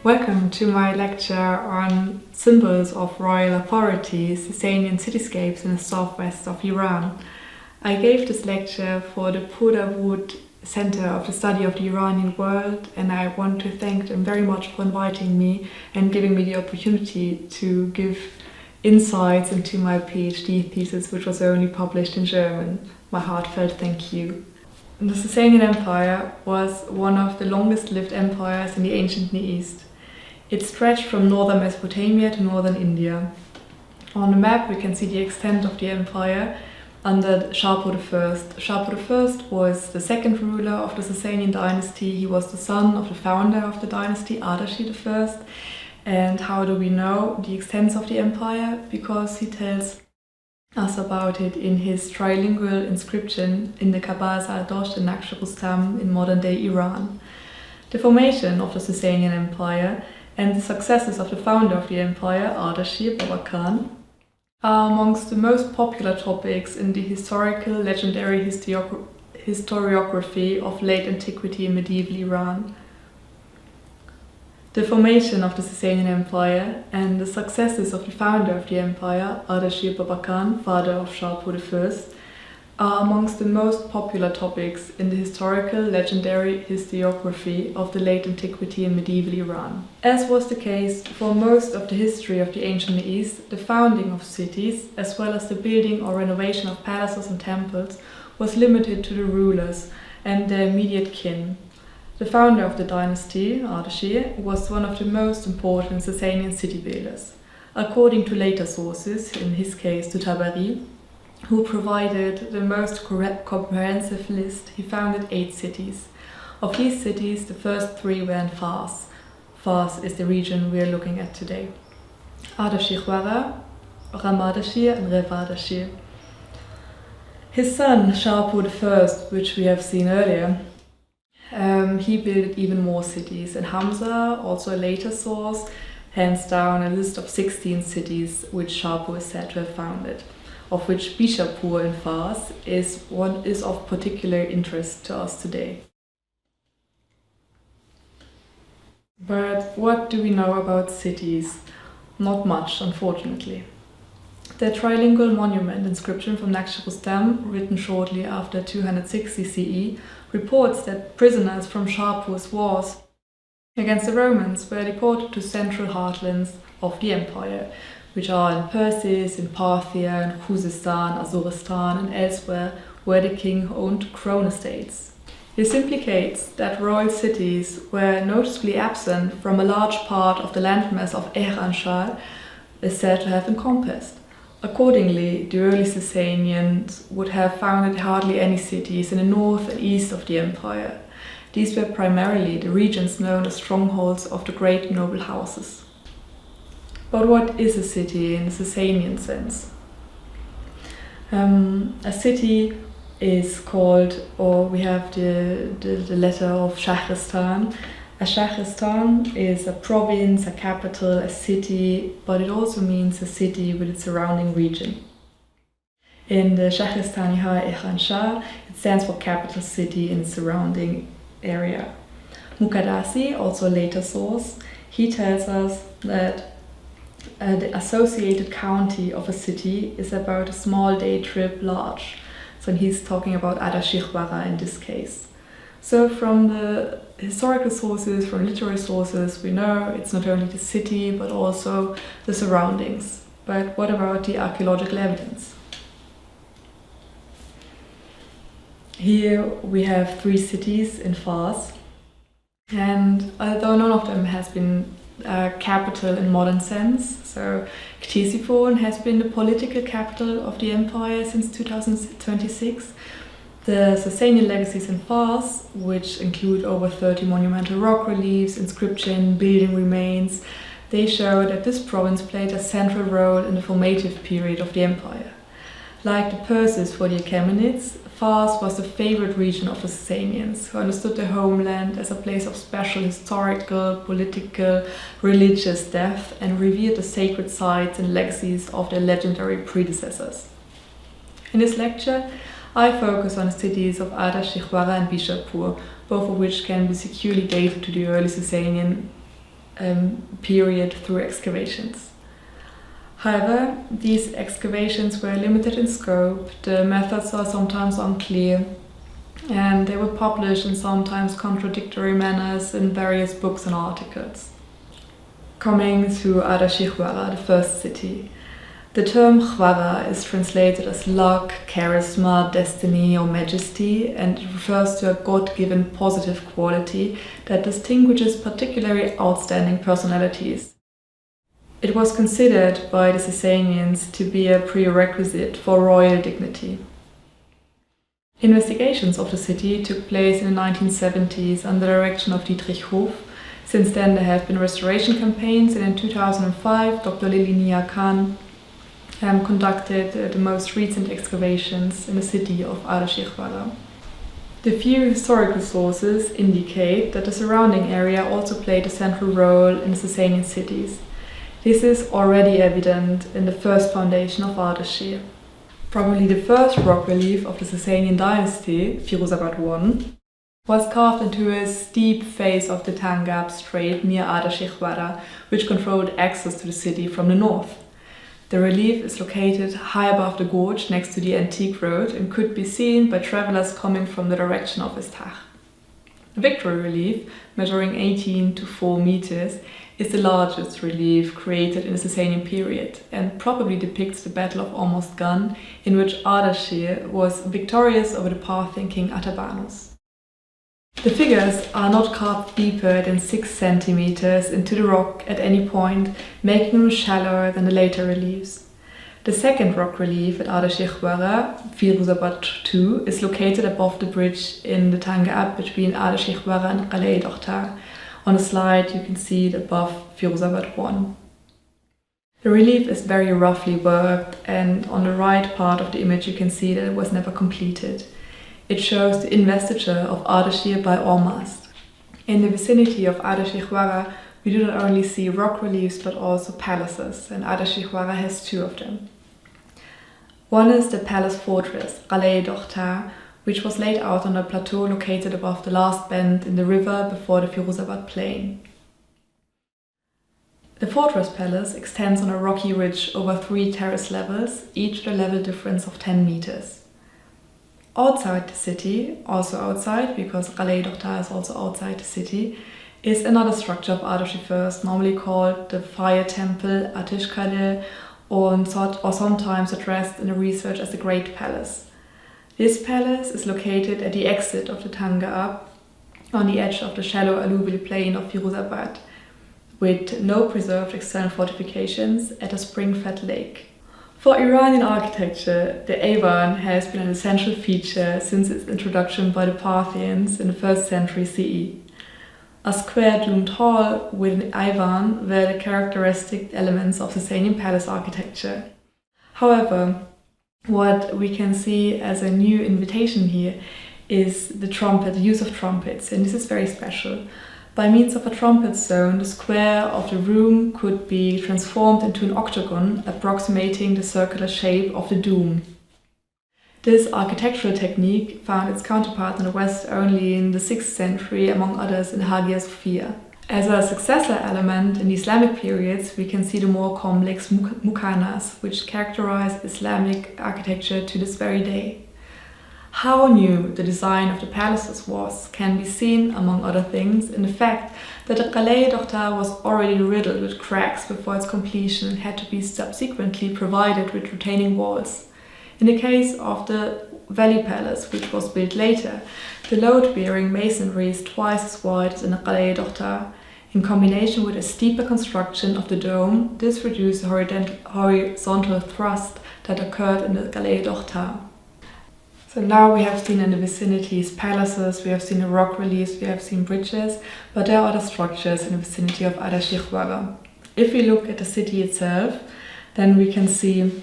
Welcome to my lecture on symbols of royal authority, Sasanian cityscapes in the southwest of Iran. I gave this lecture for the Purdawood Center of the Study of the Iranian World, and I want to thank them very much for inviting me and giving me the opportunity to give insights into my PhD thesis, which was only published in German. My heartfelt thank you. The Sasanian Empire was one of the longest lived empires in the ancient Near East. It stretched from northern Mesopotamia to northern India. On the map we can see the extent of the empire under Shapur I. Shapur I was the second ruler of the Sasanian dynasty. He was the son of the founder of the dynasty, Ardashir I. And how do we know the extent of the empire? Because he tells us about it in his trilingual inscription in the Kaaba Zardosh in Naqsh-e-Rustam in modern-day Iran. The formation of the Sasanian Empire and the successes of the founder of the empire, Ardashir Babakan, are amongst the most popular topics in the historical, legendary historiography of late antiquity in medieval Iran. The formation of the Sasanian Empire and the successes of the founder of the empire, Ardashir Babakan, father of Shapur I, are amongst the most popular topics in the historical, legendary historiography of the late antiquity in medieval Iran. As was the case for most of the history of the ancient Near East, the founding of cities, as well as the building or renovation of palaces and temples, was limited to the rulers and their immediate kin. The founder of the dynasty, Ardashir, was one of the most important Sasanian city builders. According to later sources, in his case to Tabari, who provided the most comprehensive list, he founded 8 cities. Of these cities, the first 3 were in Fars. Fars is the region we are looking at today. Ardashir Wara, Ramadashir and Revadashir. His son, Shapur I, which we have seen earlier, he built even more cities, and Hamza, also a later source, hands down a list of 16 cities which Shapur is said to have founded, of which Bīšāpūr in Fars is of particular interest to us today. But what do we know about cities? Not much, unfortunately. The trilingual monument inscription from Naqsh-e-Rustam, written shortly after 260 CE, reports that prisoners from Shapur's wars against the Romans were deported to central heartlands of the empire, which are in Persis, in Parthia, in Khuzestan, Azuristan and elsewhere where the king owned crown estates. This implicates that royal cities were noticeably absent from a large part of the landmass of Iransha is said to have encompassed. Accordingly, the early Sasanians would have founded hardly any cities in the north and east of the empire. These were primarily the regions known as strongholds of the great noble houses. But what is a city in the Sasanian sense? A city is called, or we have the letter of Shahristan. A Shahristan is a province, a capital, a city, but it also means a city with its surrounding region. In the Shahristani-ha Iransha, it stands for capital city in its surrounding area. Muqaddasi, also a later source, he tells us that the associated county of a city is about a small day trip large. So he's talking about Ardashir Wara in this case. So from the historical sources, from literary sources, we know it's not only the city but also the surroundings. But what about the archaeological evidence? Here we have 3 cities in Fars, and although none of them has been a capital in modern sense, so Ctesiphon has been the political capital of the empire since 2026. The Sasanian legacies in Fars, which include over 30 monumental rock reliefs, inscription, building remains, they show that this province played a central role in the formative period of the empire. Like the Persis for the Achaemenids, Fars was the favorite region of the Sasanians, who understood their homeland as a place of special historical, political, religious depth and revered the sacred sites and legacies of their legendary predecessors. In this lecture, I focus on the cities of Ardashir Wara and Bīšāpūr, both of which can be securely dated to the early Sasanian period through excavations. However, these excavations were limited in scope, the methods are sometimes unclear, and they were published in sometimes contradictory manners in various books and articles. Coming to Ardashir, the first city. The term Khwara is translated as luck, charisma, destiny or majesty, and it refers to a God-given positive quality that distinguishes particularly outstanding personalities. It was considered by the Sasanians to be a prerequisite for royal dignity. Investigations of the city took place in the 1970s under the direction of Dietrich Hof. Since then there have been restoration campaigns, and in 2005 Dr. Lilinia Khan conducted the most recent excavations in the city of Ardashir. The few historical sources indicate that the surrounding area also played a central role in the Sasanian cities. This is already evident in the first foundation of Ardashir. Probably the first rock relief of the Sasanian dynasty, Firuzabad I, was carved into a steep face of the Tangab Strait near Ardashir, which controlled access to the city from the north. The relief is located high above the gorge next to the antique road and could be seen by travelers coming from the direction of Istach. The Victory relief, measuring 18 to 4 meters, is the largest relief created in the Sasanian period and probably depicts the Battle of Ormuzd Gan, in which Ardashir was victorious over the Parthian king Atabanus. The figures are not carved deeper than 6 centimeters into the rock at any point, making them shallower than the later reliefs. The second rock relief at Ardashir, Firuzabad II, is located above the bridge in the Tangab between Ardashir and Qalei Dokhtar. On the slide you can see it above Firuzabad I. The relief is very roughly worked, and on the right part of the image you can see that it was never completed. It shows the investiture of Ardashir by Ormuzd. In the vicinity of Ardashir, we do not only see rock reliefs but also palaces, and Ardashir has 2 of them. One is the palace fortress, Qalei Dokhtar, which was laid out on a plateau located above the last bend in the river before the Firuzabad plain. The fortress palace extends on a rocky ridge over 3 terrace levels, each with a level difference of 10 meters. Outside the city, also outside, because Qalei Dokhtar is also outside the city, is another structure of Ardashir, normally called the Fire Temple, Atishkadeh, or sometimes addressed in the research as the Great Palace. This palace is located at the exit of the Tangab, on the edge of the shallow alluvial plain of Firuzabad, with no preserved external fortifications at a spring-fed lake. For Iranian architecture, the Ayvan has been an essential feature since its introduction by the Parthians in the 1st century CE. A square-domed hall with an Ayvan were the characteristic elements of Sasanian palace architecture. However, what we can see as a new invitation here is the use of trumpets, and this is very special. By means of a trumpet zone, the square of the room could be transformed into an octagon approximating the circular shape of the dome. This architectural technique found its counterpart in the West only in the 6th century, among others in Hagia Sophia. As a successor element in the Islamic periods, we can see the more complex muqarnas, which characterize Islamic architecture to this very day. How new the design of the palaces was can be seen, among other things, in the fact that the Qalei Dokhtar was already riddled with cracks before its completion and had to be subsequently provided with retaining walls. In the case of the Valley Palace, which was built later, the load-bearing masonry is twice as wide as in the Qalei Dokhtar. In combination with a steeper construction of the dome, this reduced the horizontal thrust that occurred in the Qalei Dokhtar. So now we have seen in the vicinities palaces, we have seen the rock reliefs, we have seen bridges, but there are other structures in the vicinity of Ardashir. If we look at the city itself, then we can see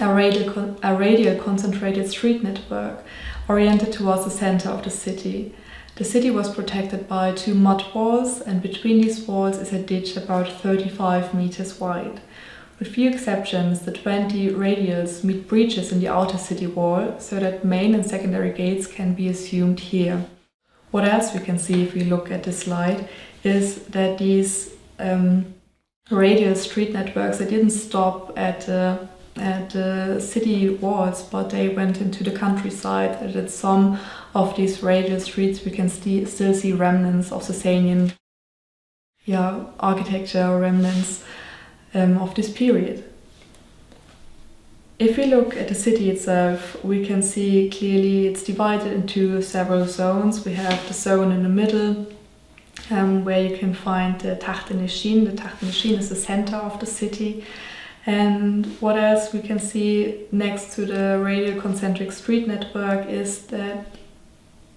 a radial concentrated street network oriented towards the center of the city. The city was protected by 2 mud walls, and between these walls is a ditch about 35 meters wide. With few exceptions, the 20 radials meet breaches in the outer city wall, so that main and secondary gates can be assumed here. What else we can see if we look at this slide is that these radial street networks, they didn't stop at the city walls, but they went into the countryside. And at some of these radial streets we can still see remnants of Sasanian architecture, or remnants of this period. If we look at the city itself, we can see clearly it's divided into several zones. We have the zone in the middle, where you can find the Tahtanishin. The Tahtanishin is the center of the city. And what else we can see next to the radial concentric street network is that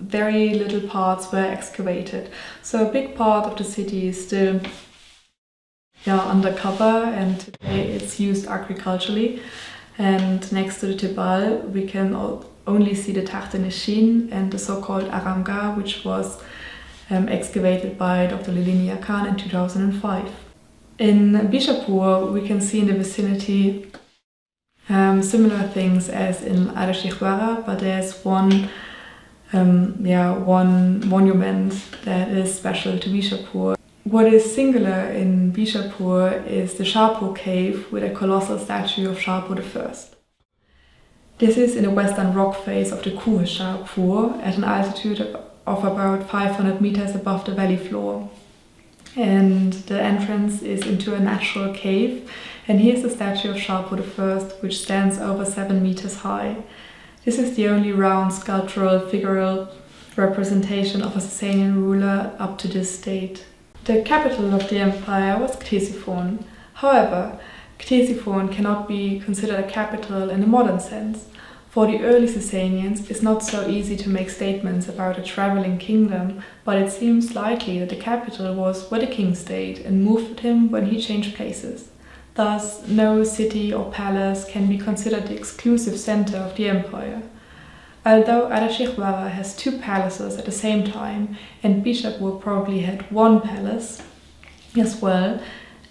very little parts were excavated. So a big part of the city is still undercover, and today it's used agriculturally. And next to the Tibal, we can only see the Tahtanishin and the so-called Aramgar, which was excavated by Dr. Lilinia Khan in 2005. In Bīšāpūr, we can see in the vicinity similar things as in Ardashīkhwara, but there's one monument that is special to Bīšāpūr. What is singular in Bīšāpūr is the Shāpūr cave with a colossal statue of Shāpūr I. This is in the western rock face of the Gūr and Bīšāpūr at an altitude of about 500 meters above the valley floor. And the entrance is into a natural cave, and here's the statue of Shāpūr I, which stands over 7 meters high. This is the only round sculptural figural representation of a Sasanian ruler up to this date. The capital of the empire was Ctesiphon. However, Ctesiphon cannot be considered a capital in the modern sense. For the early Sasanians, it's not so easy to make statements about a traveling kingdom, but it seems likely that the capital was where the king stayed and moved with him when he changed places. Thus, no city or palace can be considered the exclusive center of the empire. Although Ardashīkhwara has 2 palaces at the same time, and Bīšāpūr probably had 1 palace as well,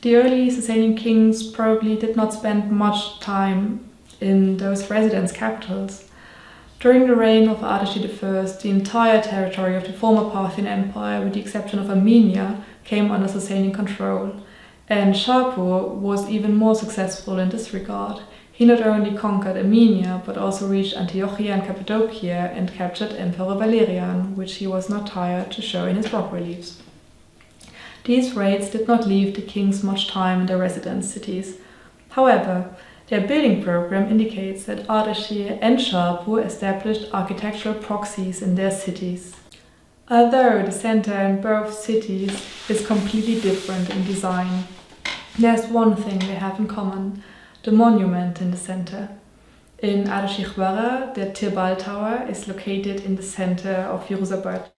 the early Sasanian kings probably did not spend much time in those residence capitals. During the reign of Ardashir I, the entire territory of the former Parthian Empire, with the exception of Armenia, came under Sasanian control, and Shāpūr was even more successful in this regard. He not only conquered Armenia, but also reached Antiochia and Cappadocia and captured Emperor Valerian, which he was not tired to show in his rock reliefs. These raids did not leave the kings much time in their residence cities. However, their building program indicates that Ardashir and Shāpūr established architectural proxies in their cities. Although the center in both cities is completely different in design, there's one thing they have in common: the monument in the center. In Ardashīkhwara, the Tibal Tower is located in the center of Firuzabad.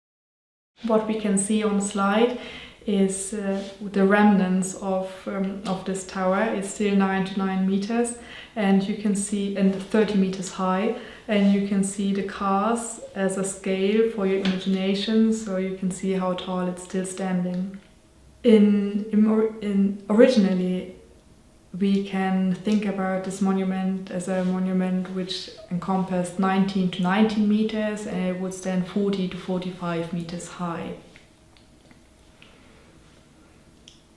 What we can see on the slide is the remnants of this tower. It's still 99 meters, and you can see, and 30 meters high, and you can see the cars as a scale for your imagination, so you can see how tall it's still standing. Originally, we can think about this monument as a monument which encompassed 19 to 19 meters, and it would stand 40 to 45 meters high.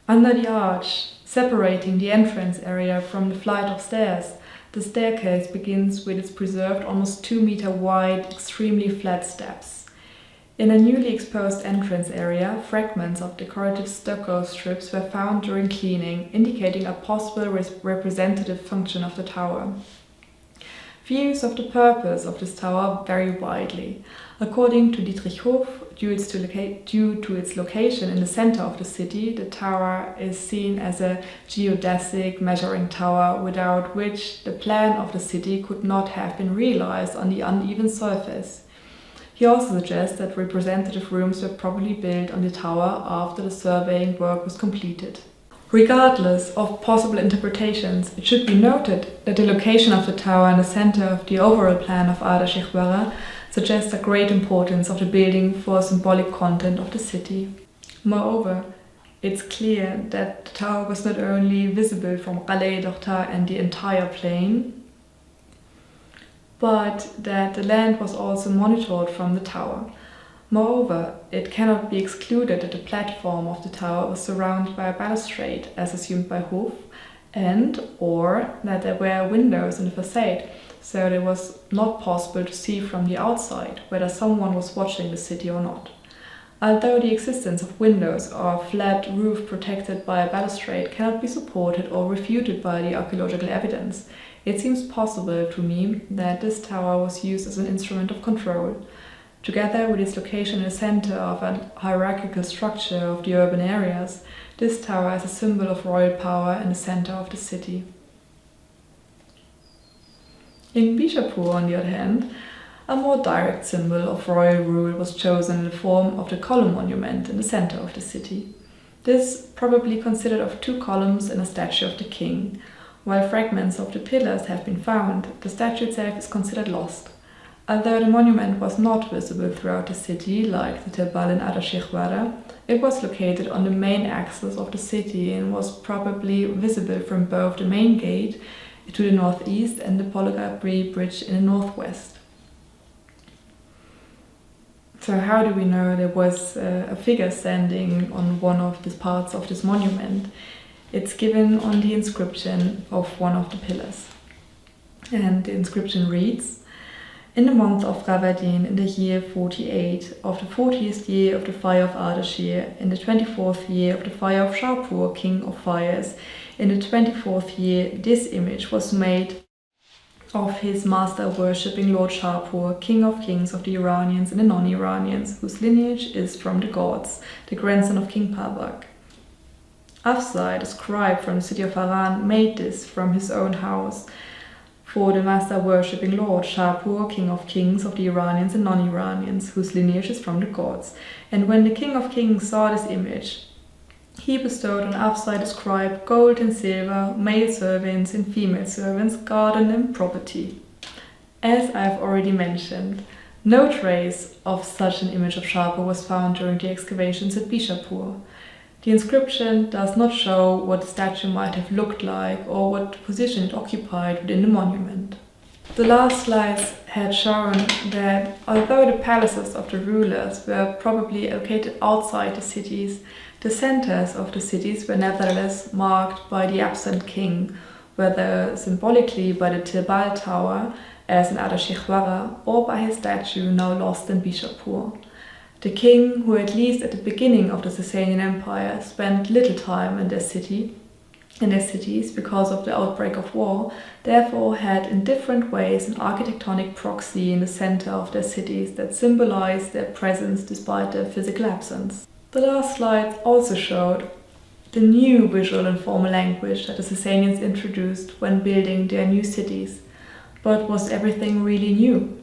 Under the arch, separating the entrance area from the flight of stairs, the staircase begins with its preserved almost 2 meter wide, extremely flat steps. In a newly exposed entrance area, fragments of decorative stucco strips were found during cleaning, indicating a possible representative function of the tower. Views of the purpose of this tower vary widely. According to Dietrich Hof, due to its location in the center of the city, the tower is seen as a geodesic measuring tower, without which the plan of the city could not have been realized on the uneven surface. He also suggests that representative rooms were probably built on the tower after the surveying work was completed. Regardless of possible interpretations, it should be noted that the location of the tower in the center of the overall plan of Ardashīkhwara suggests a great importance of the building for the symbolic content of the city. Moreover, it's clear that the tower was not only visible from Qal'e Dokhtar and the entire plain, but that the land was also monitored from the tower. Moreover, it cannot be excluded that the platform of the tower was surrounded by a balustrade, as assumed by Hof, or that there were windows in the facade, so that it was not possible to see from the outside whether someone was watching the city or not. Although the existence of windows or a flat roof protected by a balustrade cannot be supported or refuted by the archaeological evidence, it seems possible to me that this tower was used as an instrument of control. Together with its location in the center of a hierarchical structure of the urban areas, this tower is a symbol of royal power in the center of the city. In Bīšāpūr, on the other hand, a more direct symbol of royal rule was chosen in the form of the column monument in the center of the city. This probably consisted of 2 columns and a statue of the king. While fragments of the pillars have been found, the statue itself is considered lost. Although the monument was not visible throughout the city, like the Tebal in Adashihwara, it was located on the main axis of the city and was probably visible from both the main gate to the northeast and the Polygabri bridge in the northwest. So how do we know there was a figure standing on one of the parts of this monument? It's given on the inscription of one of the pillars. And the inscription reads, "In the month of Ravadin, in the year 48, of the 40th year of the fire of Ardashir, in the 24th year of the fire of Shapur, king of fires, in the 24th year, this image was made of his master worshipping Lord Shapur, king of kings of the Iranians and the non-Iranians, whose lineage is from the gods, the grandson of King Pabak. Afzai, the scribe from the city of Haran, made this from his own house, for the master worshipping Lord Shapur, king of kings of the Iranians and non-Iranians, whose lineage is from the gods. And when the king of kings saw this image, he bestowed on Afzai the scribe gold and silver, male servants and female servants, garden and property." As I have already mentioned, no trace of such an image of Shapur was found during the excavations at Bīšāpūr. The inscription does not show what the statue might have looked like or what position it occupied within the monument. The last slides had shown that although the palaces of the rulers were probably located outside the cities, the centers of the cities were nevertheless marked by the absent king, whether symbolically by the Tebal Tower, as in Adashihwara, or by his statue now lost in Bīšāpūr. The king, who at least at the beginning of the Sasanian Empire spent little time in their cities because of the outbreak of war, therefore had in different ways an architectonic proxy in the center of their cities that symbolized their presence despite their physical absence. The last slide also showed the new visual and formal language that the Sasanians introduced when building their new cities. But was everything really new?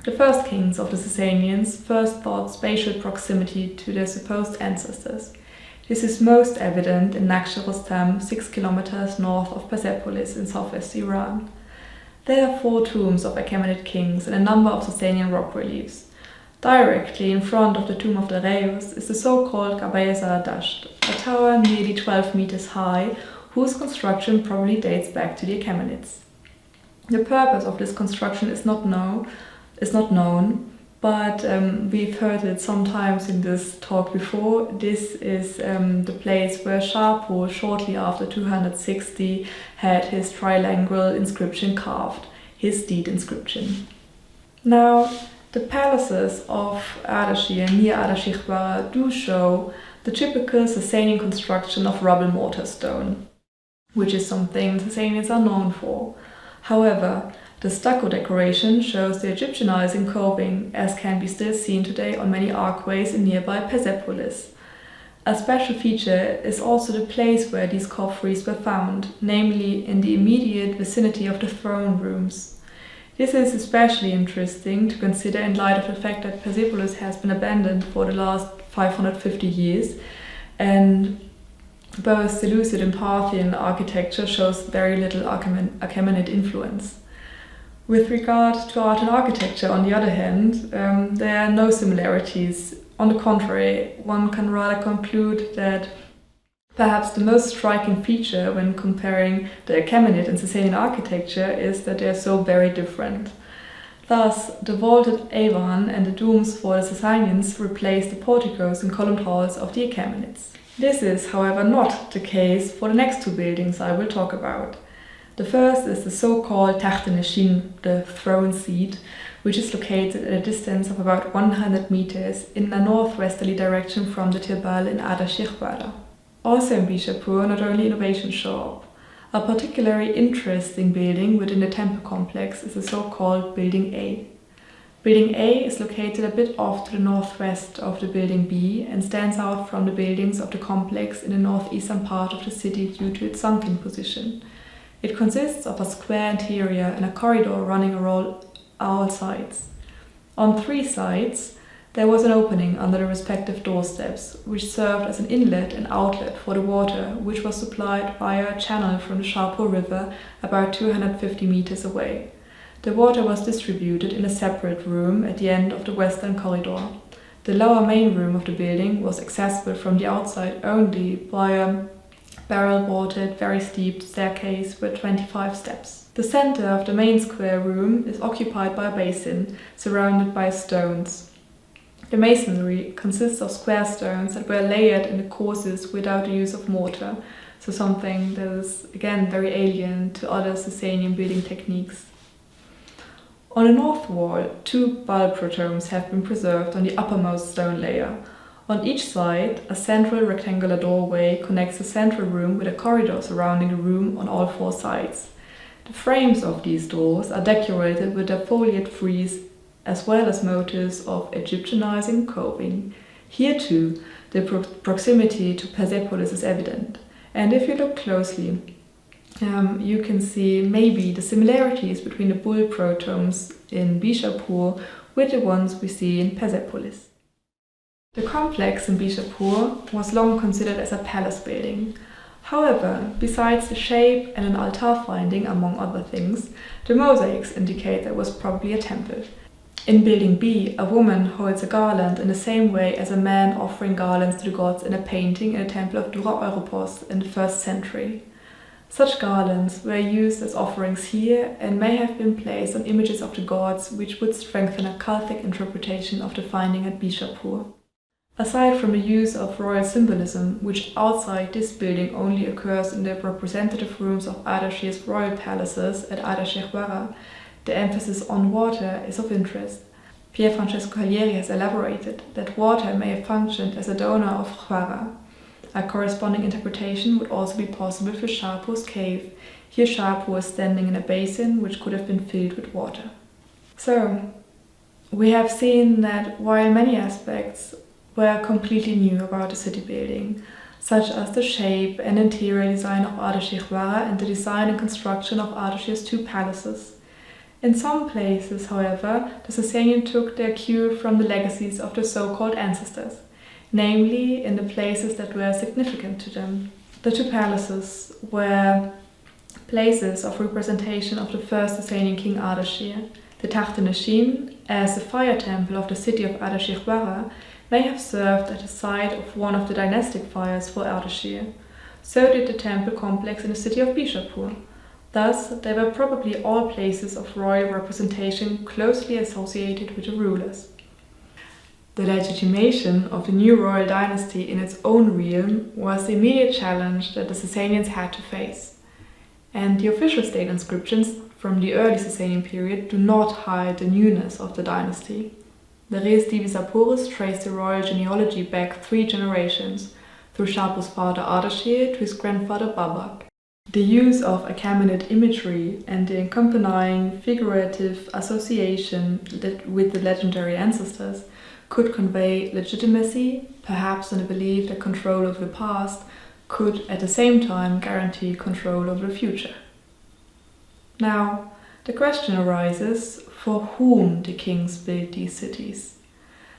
The first kings of the Sasanians first thought spatial proximity to their supposed ancestors. This is most evident in Nakhsha-Rostam, 6 kilometers north of Persepolis in southwest Iran. There are 4 tombs of Achaemenid kings and a number of Sasanian rock reliefs. Directly in front of the tomb of the Reus is the so-called Gabayazar Dasht, a tower nearly 12 meters high, whose construction probably dates back to the Achaemenids. The purpose of this construction is not known, but we've heard it sometimes in this talk before. This is the place where Shapur, shortly after 260, had his trilingual inscription carved, his deed inscription. Now, the palaces of Ardashir near Adashihwara do show the typical Sasanian construction of rubble mortar stone, which is something the Sasanians are known for. However, the stucco decoration shows the Egyptianizing coving, as can be still seen today on many archways in nearby Persepolis. A special feature is also the place where these coffres were found, namely in the immediate vicinity of the throne rooms. This is especially interesting to consider in light of the fact that Persepolis has been abandoned for the last 550 years, and both Seleucid and Parthian architecture shows very little Achaemenid influence. With regard to art and architecture, on the other hand, there are no similarities. On the contrary, one can rather conclude that perhaps the most striking feature when comparing the Achaemenid and Sasanian architecture is that they are so very different. Thus, the vaulted avan and the domes for the Sasanians replaced the porticos and columned halls of the Achaemenids. This is, however, not the case for the next two buildings I will talk about. The first is the so-called Tahtaneshin, the throne seat, which is located at a distance of about 100 meters in a northwesterly direction from the Tirbal in Ardashir. Also in Bīšāpūr, not only innovations show up. A particularly interesting building within the temple complex is the so-called Building A. Building A is located a bit off to the northwest of the Building B and stands out from the buildings of the complex in the northeastern part of the city due to its sunken position. It consists of a square interior and a corridor running around all sides. On 3 sides, there was an opening under the respective doorsteps, which served as an inlet and outlet for the water, which was supplied via a channel from the Bīšāpūr river about 250 meters away. The water was distributed in a separate room at the end of the western corridor. The lower main room of the building was accessible from the outside only by a barrel-vaulted, very steep staircase with 25 steps. The center of the main square room is occupied by a basin, surrounded by stones. The masonry consists of square stones that were layered in the courses without the use of mortar, so something that is, again, very alien to other Sasanian building techniques. On the north wall, 2 bulb protomes have been preserved on the uppermost stone layer. On each side, a central rectangular doorway connects the central room with a corridor surrounding the room on all 4 sides. The frames of these doors are decorated with a foliate frieze as well as motifs of Egyptianizing coving. Here too, the proximity to Persepolis is evident, and if you look closely, you can see maybe the similarities between the bull protomes in Bīšāpūr with the ones we see in Persepolis. The complex in Bīšāpūr was long considered as a palace building. However, besides the shape and an altar finding among other things, the mosaics indicate that it was probably a temple. In Building B, a woman holds a garland in the same way as a man offering garlands to the gods in a painting in the temple of Dura Europos in the 1st century. Such garlands were used as offerings here and may have been placed on images of the gods, which would strengthen a cultic interpretation of the finding at Bīšāpūr. Aside from the use of royal symbolism, which outside this building only occurs in the representative rooms of Ardashir's royal palaces at Ardashir, the emphasis on water is of interest. Pier Francesco Halieri has elaborated that water may have functioned as a donor of Hwara. A corresponding interpretation would also be possible for Bīšāpūr's cave. Here Bīšāpūr is standing in a basin which could have been filled with water. So, we have seen that while many aspects were completely new about the city building, such as the shape and interior design of Ardashir and the design and construction of Ardashir's 2 palaces. In some places, however, the Sasanian took their cue from the legacies of the so-called ancestors, namely in the places that were significant to them. The 2 palaces were places of representation of the first Sasanian king Ardashir. The Tahtaneshin, as the fire temple of the city of Ardashir, may have served at the site of one of the dynastic fires for Ardashir. So did the temple complex in the city of Bīšāpūr. Thus, they were probably all places of royal representation closely associated with the rulers. The legitimation of the new royal dynasty in its own realm was the immediate challenge that the Sasanians had to face. And the official state inscriptions from the early Sasanian period do not hide the newness of the dynasty. The res divisaporis trace the royal genealogy back 3 generations, through Bīšāpūr's father Ardashir to his grandfather Babak. The use of Achaemenid imagery and the accompanying figurative association with the legendary ancestors could convey legitimacy, perhaps in the belief that control over the past could at the same time guarantee control over the future. Now, the question arises, for whom the kings built these cities?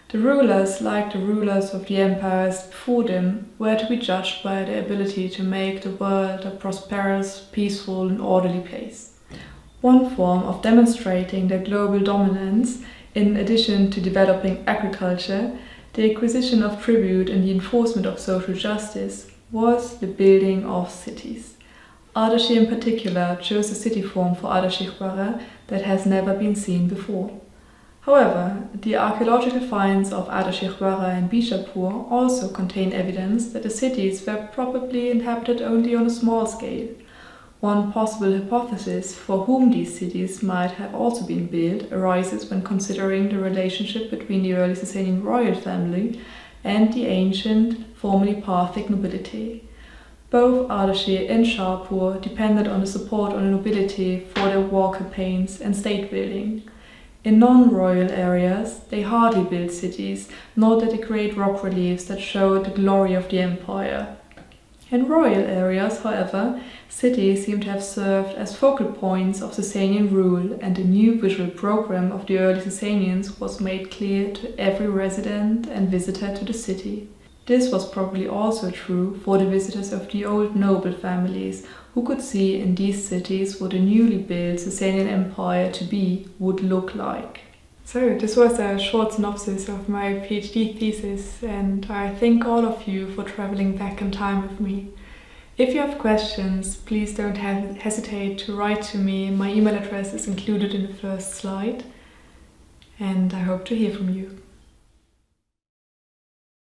The rulers, like the rulers of the empires before them, were to be judged by their ability to make the world a prosperous, peaceful and orderly place. One form of demonstrating their global dominance, in addition to developing agriculture, the acquisition of tribute and the enforcement of social justice, was the building of cities. Ardashi in particular chose a city form for Ardashir that has never been seen before. However, the archaeological finds of Ardashir and Bīšāpūr also contain evidence that the cities were probably inhabited only on a small scale. One possible hypothesis for whom these cities might have also been built arises when considering the relationship between the early Sasanian royal family and the ancient, formerly Parthic nobility. Both Ardashir and Bīšāpūr depended on the support of the nobility for their war campaigns and state building. In non-royal areas, they hardly built cities, nor did they create rock reliefs that showed the glory of the empire. In royal areas, however, cities seem to have served as focal points of Sasanian rule, and a new visual program of the early Sasanians was made clear to every resident and visitor to the city. This was probably also true for the visitors of the old noble families, who could see in these cities what a newly built Sasanian empire to be would look like. So this was a short synopsis of my PhD thesis, and I thank all of you for traveling back in time with me. If you have questions, please don't hesitate to write to me. My email address is included in the first slide, and I hope to hear from you.